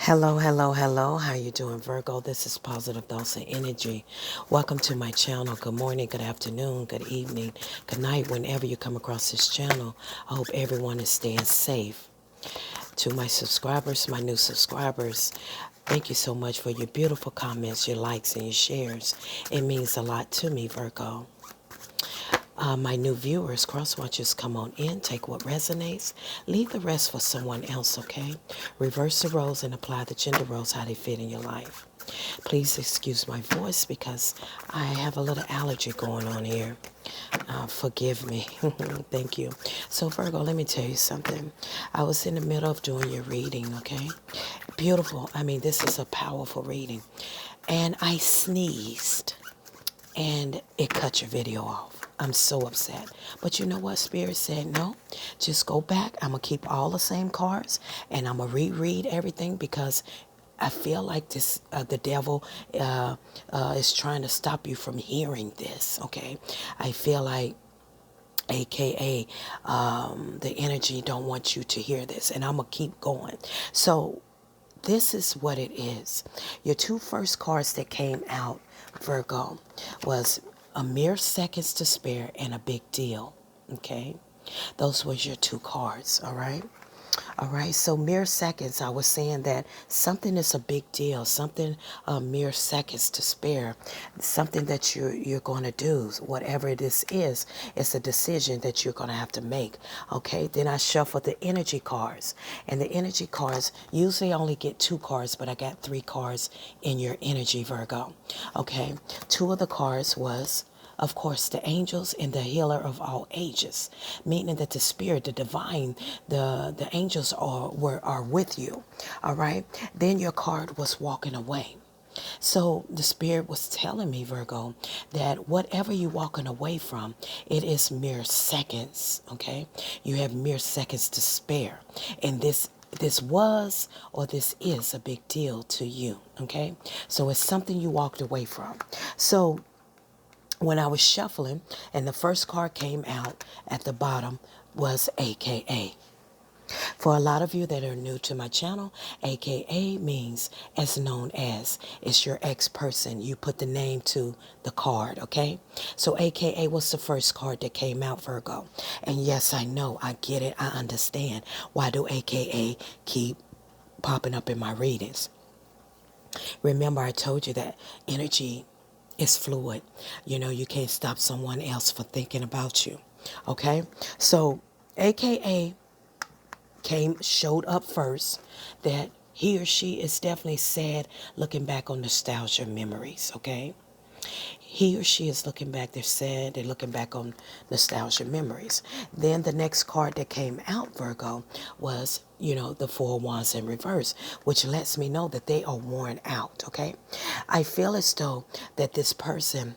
Hello, hello, hello. How you doing, Virgo? This is Positive Dose of Energy. Welcome to my channel. Good morning, good afternoon, good evening, good night. Whenever you come across this channel, I hope everyone is staying safe. To my subscribers, my new subscribers, thank you so much for your beautiful comments, your likes, and your shares. It means a lot to me, Virgo. My new viewers, cross watchers, come on in, take what resonates, leave the rest for someone else, okay? Reverse the roles and apply the gender roles how they fit in your life. Please excuse my voice because I have a little allergy going on here. Forgive me. Thank you. So, Virgo, let me tell you something. I was in the middle of doing your reading, okay? Beautiful. I mean, this is a powerful reading. And I sneezed and it cut your video off. I'm so upset. But you know what? Spirit said, no, just go back. I'm going to keep all the same cards and I'm going to reread everything because I feel like the devil is trying to stop you from hearing this, okay? I feel like aka the energy don't want you to hear this and I'm gonna keep going. So this is what it is. Your two first cards that came out, Virgo, was a mere seconds to spare and a big deal. Okay? Those was your two cards, all right? All right, so mere seconds, I was saying that something is a big deal, something mere seconds to spare, something that you're going to do, whatever this is, it's a decision that you're going to have to make. Okay, then I shuffled the energy cards, and the energy cards usually only get two cards, but I got three cards in your energy, Virgo. Okay, two of the cards was of course, the angels and the healer of all ages, meaning that the spirit, the divine, the angels are with you. All right. Then your card was walking away. So the spirit was telling me, Virgo, that whatever you're walking away from, it is mere seconds. Okay. You have mere seconds to spare. And this was or this is a big deal to you. Okay. So it's something you walked away from. So when I was shuffling and the first card came out at the bottom was AKA. For a lot of you that are new to my channel, AKA means as known as. It's your ex-person. You put the name to the card, okay? So AKA was the first card that came out, Virgo. And yes, I know, I get it, I understand. Why do AKA keep popping up in my readings? Remember, I told you that energy is fluid. You know, you can't stop someone else for thinking about you. Okay? So, AKA showed up first that he or she is definitely sad looking back on nostalgia memories. Okay? He or she is looking back, they're sad, they're looking back on nostalgia memories. Then the next card that came out, Virgo, was, you know, the Four of Wands in reverse, which lets me know that they are worn out, okay? I feel as though that this person,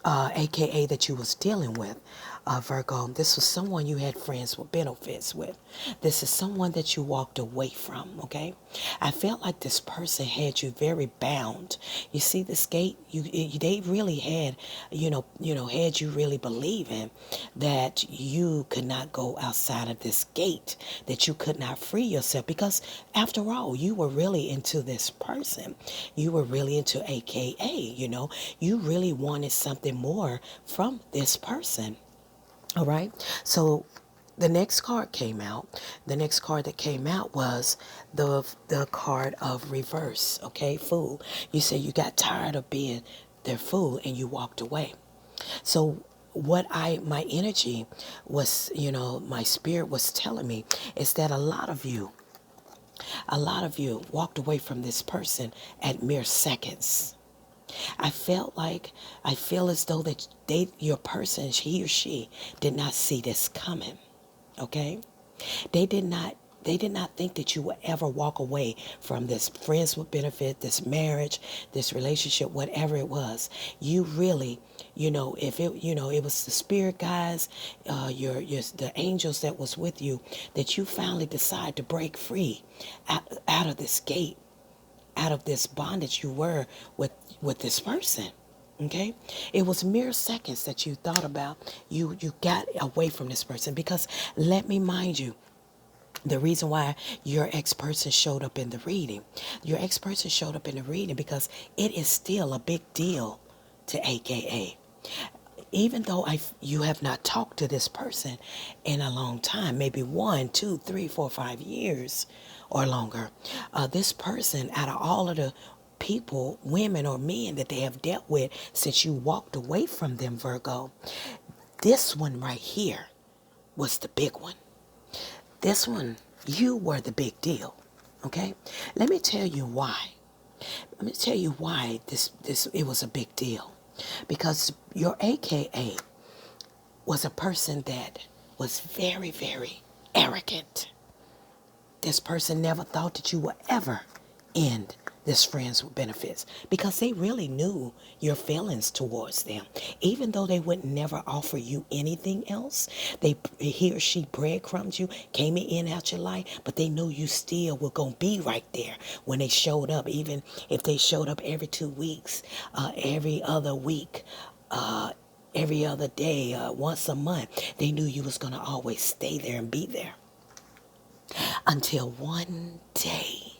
aka that you was dealing with, Virgo, this was someone you had friends with benefits with. This is someone that you walked away from, okay? I felt like this person had you very bound. You see this gate, they really had, had you really believing that you could not go outside of this gate, that you could not free yourself because after all, you were really into this person. You were really into AKA, you really wanted something more from this person. All right. So the next card came out. The next card that came out was the card of reverse. Okay, fool. You say you got tired of being their fool and you walked away. So what my energy was, my spirit was telling me is that a lot of you walked away from this person at mere seconds. I feel as though that your person, he or she, did not see this coming. Okay? They did not think that you would ever walk away from this friends with benefit, this marriage, this relationship, whatever it was. You really, if it was the spirit guides, the angels that was with you, that you finally decide to break free out of this gate, out of this bondage you were with this person. Okay, it was mere seconds that you thought about you got away from this person because let me mind you, The reason why your ex-person showed up in the reading, your ex-person showed up in the reading because it is still a big deal to AKA. Even though you have not talked to this person in a long time, maybe 1, 2, 3, 4, 5 years or longer, this person, out of all of the people, women or men that they have dealt with since you walked away from them, Virgo, this one right here was the big one. This one, you were the big deal. Okay? Let me tell you why. Let me tell you why this it was a big deal. Because your AKA was a person that was very, very arrogant. This person never thought that you would ever end this friends with benefits because they really knew your feelings towards them. Even though they would never offer you anything else, he or she breadcrumbed you, came in out your life, but they knew you still were gonna be right there when they showed up. Even if they showed up every 2 weeks, every other week, every other day, once a month, they knew you was gonna always stay there and be there. Until one day,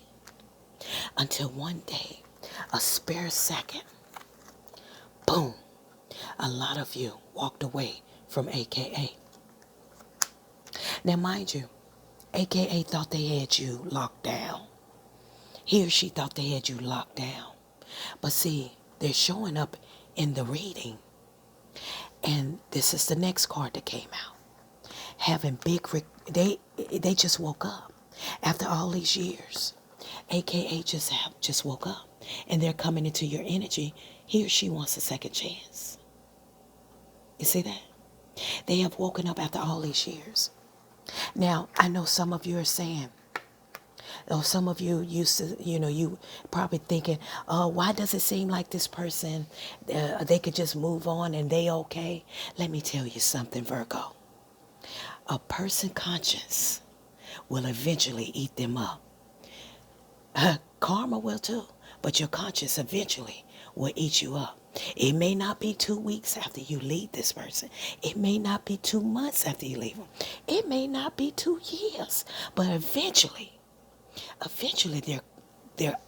a spare second, boom, a lot of you walked away from AKA. Now, mind you, AKA thought they had you locked down. He or she thought they had you locked down. But see, they're showing up in the reading. And this is the next card that came out. Having they just woke up. After all these years, AKA just woke up. And they're coming into your energy. He or she wants a second chance. You see that? They have woken up after all these years. Now, I know some of you are saying, or some of you used to, you probably thinking, oh, why does it seem like this person, they could just move on and they okay? Let me tell you something, Virgo. A person conscious will eventually eat them up. Karma will too, but your conscience eventually will eat you up. It may not be 2 weeks after you leave this person. It may not be 2 months after you leave them. It may not be 2 years, but eventually their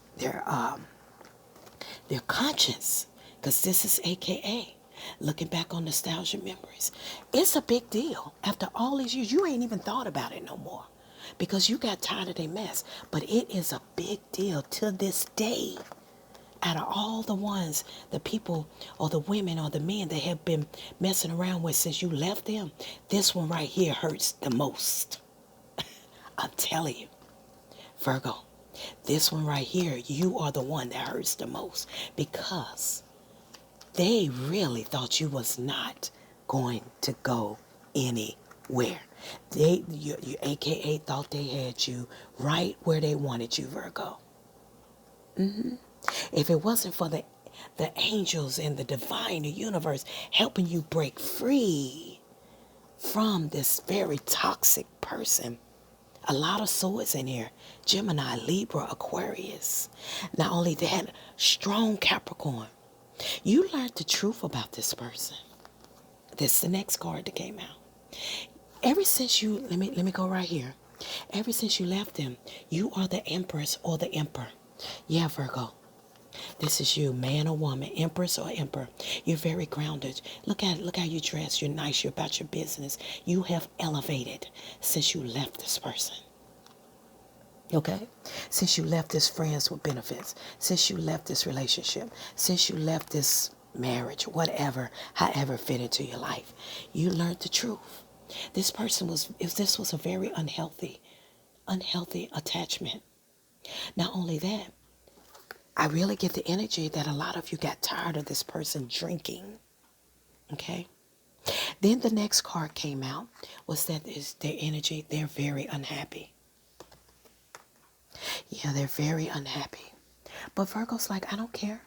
their conscience, because this is AKA looking back on nostalgia memories. It's a big deal. After all these years, you ain't even thought about it no more because you got tired of their mess. But it is a big deal to this day. Out of all the ones, the people or the women or the men that have been messing around with since you left them, this one right here hurts the most. I'm telling you, Virgo, this one right here, you are the one that hurts the most because they really thought you was not going to go anywhere. Your AKA thought they had you right where they wanted you, Virgo. If it wasn't for the angels and the divine, the universe helping you break free from this very toxic person. A lot of swords in here. Gemini, Libra, Aquarius. Not only that, strong Capricorn. You learned the truth about this person. This is the next card that came out. Ever since you, let me go right here. Ever since you left them, you are the Empress or the Emperor. Yeah, Virgo. This is you, man or woman, Empress or Emperor. You're very grounded. Look how you dress. You're nice. You're about your business. You have elevated since you left this person. Okay? Since you left this friends with benefits. Since you left this relationship. Since you left this marriage, whatever, however fit into your life. You learned the truth. This was a very unhealthy attachment. Not only that, I really get the energy that a lot of you got tired of this person drinking. Okay? Then the next card came out was that is their energy. They're very unhappy. Yeah, they're very unhappy. But Virgo's like, I don't care.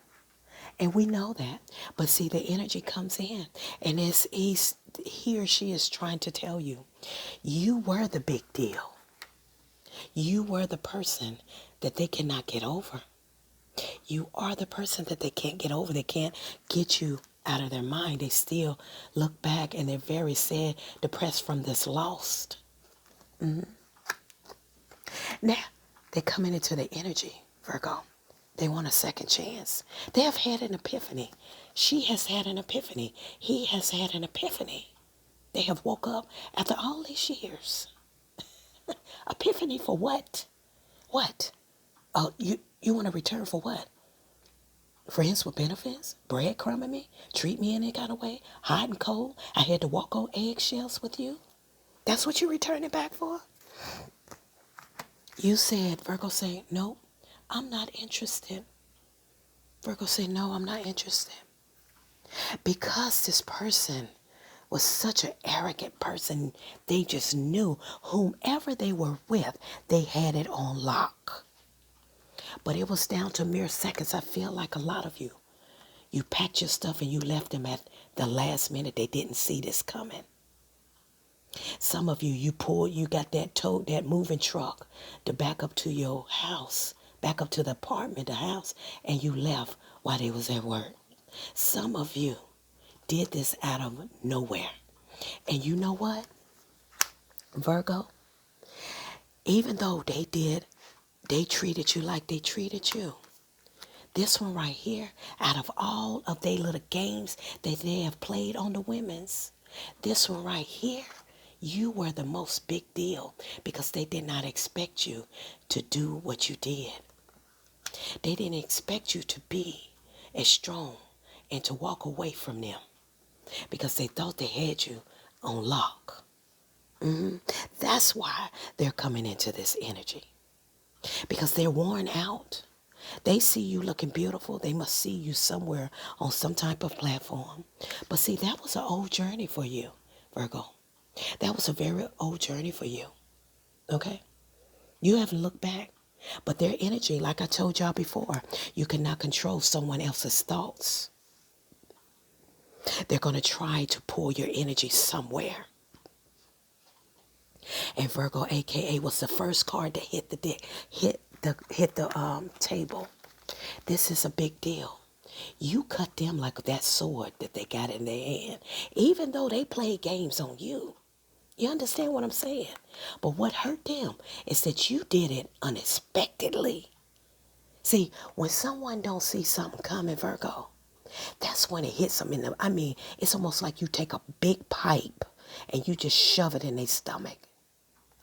And we know that. But see, the energy comes in. And he or she is trying to tell you, you were the big deal. You were the person that they cannot get over. You are the person that they can't get over. They can't get you out of their mind. They still look back and they're very sad, depressed from this loss. Now, they're coming into the energy, Virgo. They want a second chance. They have had an epiphany. She has had an epiphany. He has had an epiphany. They have woke up after all these years. Epiphany for what? What? Oh, you want to return for what? Friends with benefits? Breadcrumbing me? Treat me any kind of way? Hot and cold? I had to walk on eggshells with you? That's what you're returning back for? You said, Virgo said, no, I'm not interested. Virgo said, no, I'm not interested. Because this person was such an arrogant person, they just knew whomever they were with, they had it on lock. But it was down to mere seconds. I feel like a lot of you, you packed your stuff and you left them at the last minute. They didn't see this coming. Some of you, you got that moving truck to back up to your house, back up to the apartment, the house, and you left while they was at work. Some of you did this out of nowhere. And you know what, Virgo? Even though they treated you like they treated you. This one right here, out of all of their little games that they have played on the women's, this one right here, you were the most big deal because they did not expect you to do what you did. They didn't expect you to be as strong and to walk away from them because they thought they had you on lock. That's why they're coming into this energy because they're worn out. They see you looking beautiful. They must see you somewhere on some type of platform. But see, that was an old journey for you, Virgo. That was a very old journey for you. Okay? You haven't looked back. But their energy, like I told y'all before, you cannot control someone else's thoughts. They're going to try to pull your energy somewhere. And Virgo, aka, was the first card that hit the table. This is a big deal. You cut them like that sword that they got in their hand, even though they played games on you. You understand what I'm saying? But what hurt them is that you did it unexpectedly. See, when someone don't see something coming, Virgo, that's when it hits them in the, it's almost like you take a big pipe and you just shove it in their stomach.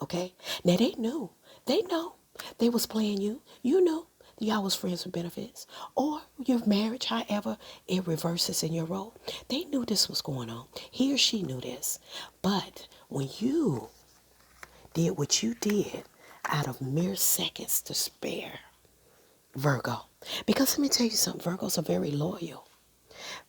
Okay? Now they knew. They know they was playing you. You know y'all was friends with benefits. Or your marriage, however it reverses in your role. They knew this was going on. He or she knew this. But when you did what you did out of mere seconds to spare, Virgo, because let me tell you something, Virgos are very loyal.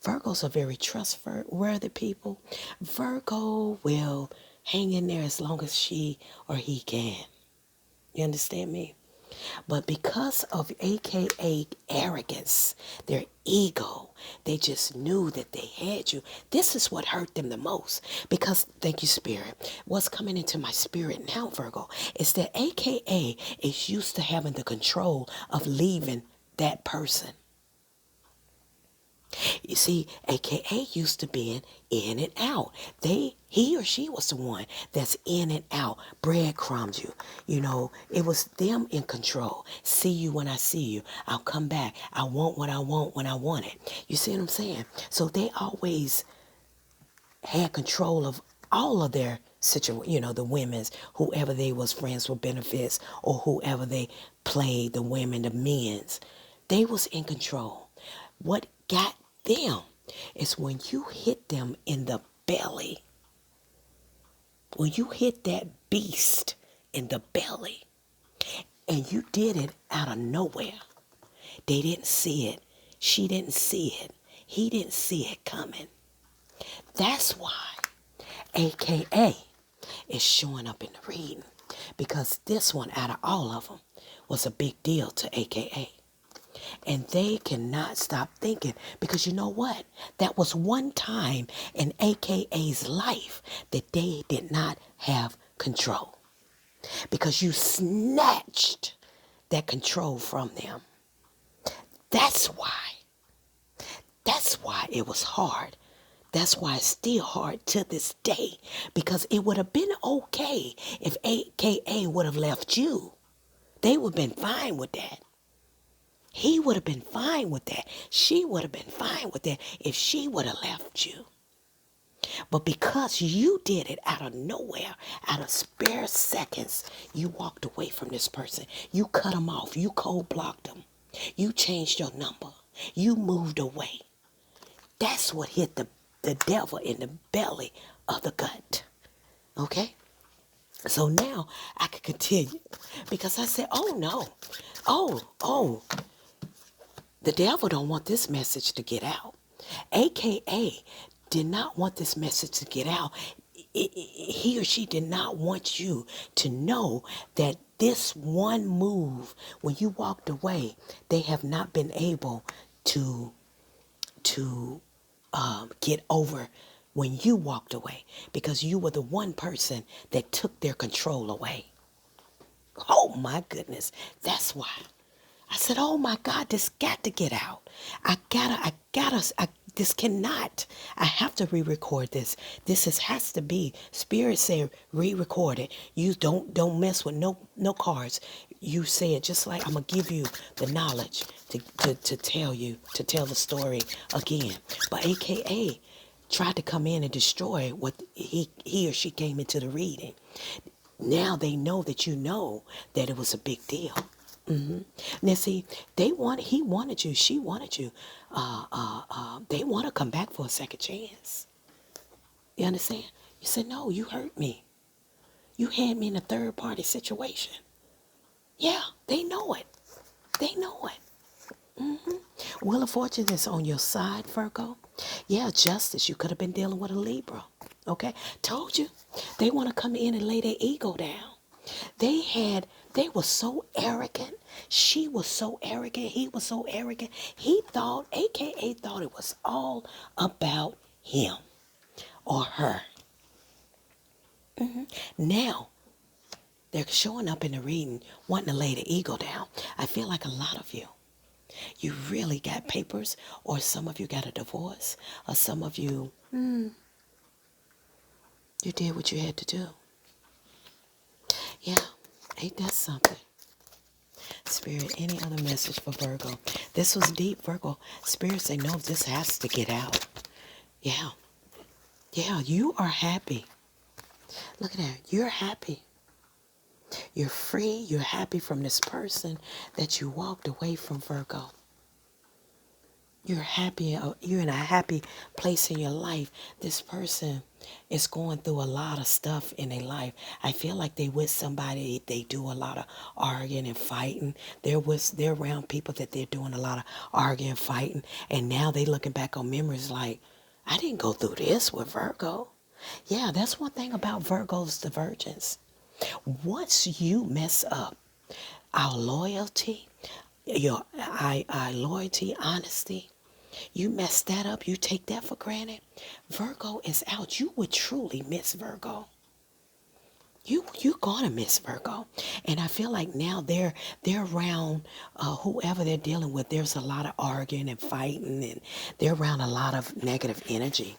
Virgos are very trustworthy people. Virgo will hang in there as long as she or he can. You understand me? But because of AKA arrogance, their ego, they just knew that they had you. This is what hurt them the most. Because, thank you, Spirit, what's coming into my spirit now, Virgo, is that AKA is used to having the control of leaving that person. You see, AKA used to being in and out. He or she was the one that's in and out, breadcrumbed you. You know, it was them in control. See you when I see you. I'll come back. I want what I want when I want it. You see what I'm saying? So they always had control of all of their situation, the women's, whoever they was friends with benefits or whoever they played, the women, the men's. They was in control. What got them is when you hit them in the belly. When you hit that beast in the belly and you did it out of nowhere. They didn't see it. She didn't see it. He didn't see it coming. That's why AKA is showing up in the reading, because this one out of all of them was a big deal to AKA. And they cannot stop thinking, because you know what? That was one time in AKA's life that they did not have control, because you snatched that control from them. That's why. That's why it was hard. That's why it's still hard to this day, because it would have been okay if AKA would have left you. They would have been fine with that. He would have been fine with that. She would have been fine with that if she would have left you. But because you did it out of nowhere, out of spare seconds, you walked away from this person. You cut them off. You cold blocked them. You changed your number. You moved away. That's what hit the devil in the belly of the gut. Okay? So now I can continue because I said, oh no. Oh, the devil don't want this message to get out. AKA did not want this message to get out. He or she did not want you to know that this one move, when you walked away, they have not been able to get over when you walked away because you were the one person that took their control away. Oh my goodness, that's why. I said, oh my God, this got to get out. This cannot. I have to re-record this. Has to be. Spirit said, re-record it. You don't mess with no cards. You say it just like I'm gonna give you the knowledge to tell the story again. But AKA tried to come in and destroy what he or she came into the reading. Now they know that you know that it was a big deal. Now see, he wanted you, she wanted you. They want to come back for a second chance. You understand? You said, no, you hurt me. You had me in a third party situation. Yeah, they know it. They know it. Wheel of Fortune is on your side, Virgo. Yeah, justice. You could have been dealing with a Libra. Okay? Told you. They want to come in and lay their ego down. They were so arrogant. She was so arrogant. He was so arrogant. He thought, AKA thought it was all about him or her. Now, they're showing up in the reading, wanting to lay the ego down. I feel like a lot of you really got papers, or some of you got a divorce, or some of you, you did what you had to do. Yeah, ain't that something? Spirit, any other message for Virgo? This was deep, Virgo. Spirit say, no, this has to get out. Yeah. Yeah, you are happy. Look at that. You're happy. You're free. You're happy from this person that you walked away from, Virgo. You're happy. You're in a happy place in your life. This person is going through a lot of stuff in their life. I feel like they with somebody. They do a lot of arguing and fighting. They're around people that they're doing a lot of arguing and fighting. And now they looking back on memories like, I didn't go through this with Virgo. Yeah, that's one thing about Virgo's divergence. Once you mess up our loyalty, our loyalty, honesty, you mess that up, you take that for granted, Virgo is out. You would truly miss Virgo. You're gonna miss Virgo. And I feel like now they're around whoever they're dealing with. There's a lot of arguing and fighting, and they're around a lot of negative energy.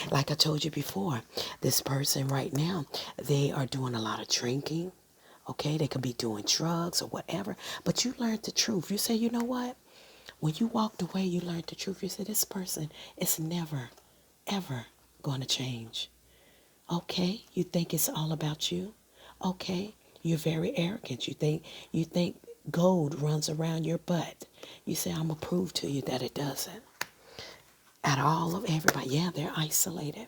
Like I told you before, this person right now, they are doing a lot of drinking. Okay, they could be doing drugs or whatever, but you learned the truth. You say, you know what? When you walked away, you learned the truth. You said, this person is never, ever going to change. Okay, you think it's all about you. Okay, you're very arrogant. You think gold runs around your butt. You say, I'm going to prove to you that it doesn't. At all of everybody, yeah, they're isolated.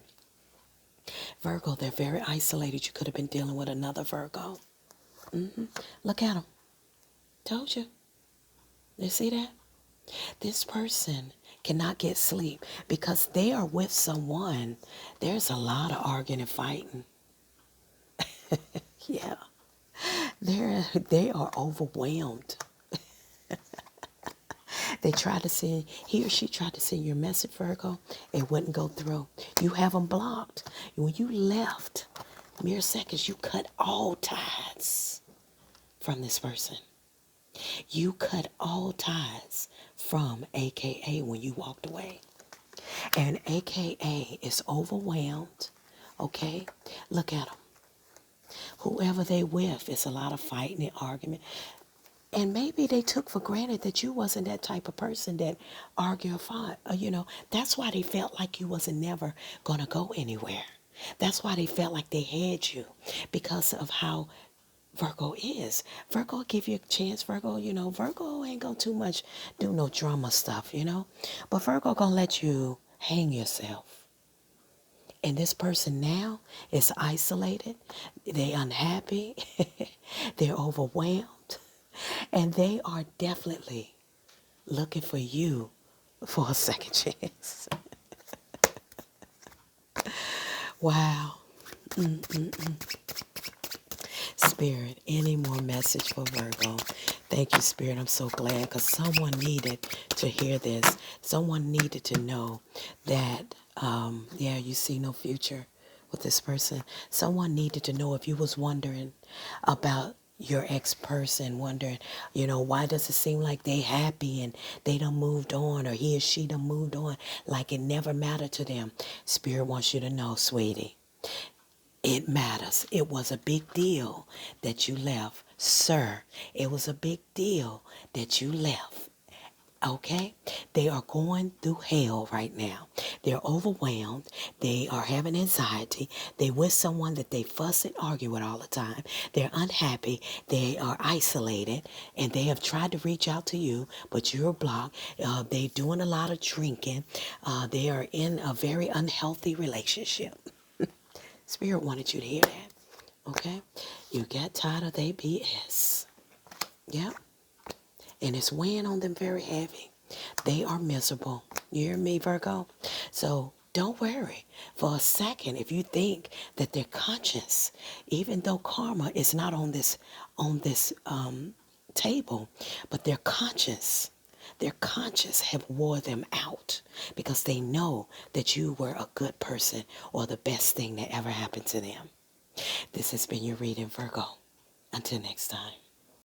Virgo, they're very isolated. You could have been dealing with another Virgo. Look at them. Told you. You see that? This person cannot get sleep because they are with someone. There's a lot of arguing and fighting. Yeah. They are overwhelmed. He or she tried to send your message, Virgo. It wouldn't go through. You have them blocked. When you left, mere seconds, you cut all ties from this person. You cut all ties from AKA when you walked away. And AKA is overwhelmed. Okay? Look at them. Whoever they with, it's a lot of fighting and argument. And maybe they took for granted that you wasn't that type of person that argue or fight. That's why they felt like you wasn't never going to go anywhere. That's why they felt like they had you because of how Virgo is. Virgo give you a chance. Virgo ain't gonna too much do no drama stuff. But Virgo gonna let you hang yourself. And this person now is isolated. They unhappy. They're overwhelmed. And they are definitely looking for you for a second chance. Wow. Spirit, any more message for Virgo? Thank you, Spirit. I'm so glad because someone needed to hear this. Someone needed to know that, you see no future with this person. Someone needed to know if you was wondering about your ex-person, wondering, why does it seem like they happy and they done moved on, or he or she done moved on, like it never mattered to them. Spirit wants you to know, sweetie, it matters. It was a big deal that you left. Sir, it was a big deal that you left. Okay? They are going through hell right now. They're overwhelmed. They are having anxiety. They with someone that they fuss and argue with all the time. They're unhappy. They are isolated. And they have tried to reach out to you, but you're blocked. They're doing a lot of drinking. They are in a very unhealthy relationship. Spirit wanted you to hear that. Okay? You got tired of their BS. Yep. And it's weighing on them very heavy. They are miserable. You hear me, Virgo? So don't worry for a second if you think that their conscience, even though karma is not on this table, but their conscience have wore them out because they know that you were a good person or the best thing that ever happened to them. This has been your reading, Virgo. Until next time.